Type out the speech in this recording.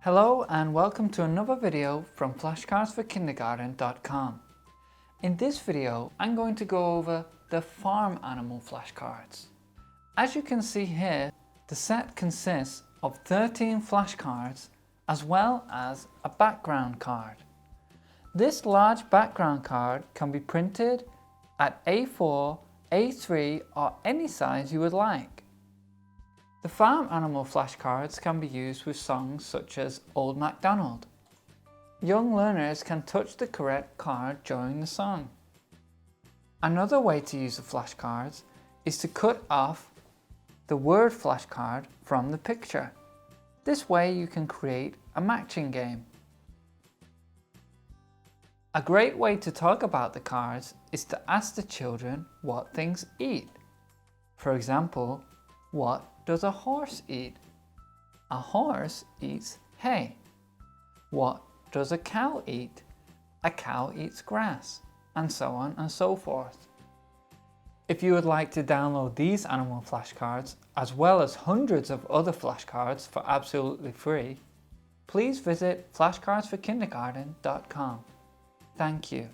Hello and welcome to another video from flashcardsforkindergarten.com. In this video, I'm going to go over the farm animal flashcards. As you can see here, the set consists of 13 flashcards as well as a background card. This large background card can be printed at A4, A3 or any size you would like. The farm animal flashcards can be used with songs such as Old MacDonald. Young learners can touch the correct card during the song. Another way to use the flashcards is to cut off the word flashcard from the picture. This way you can create a matching game. A great way to talk about the cards is to ask the children what things eat. For example, what does a horse eat? A horse eats hay. What does a cow eat? A cow eats grass, and so on and so forth. If you would like to download these animal flashcards, as well as hundreds of other flashcards for absolutely free, please visit flashcardsforkindergarten.com. Thank you.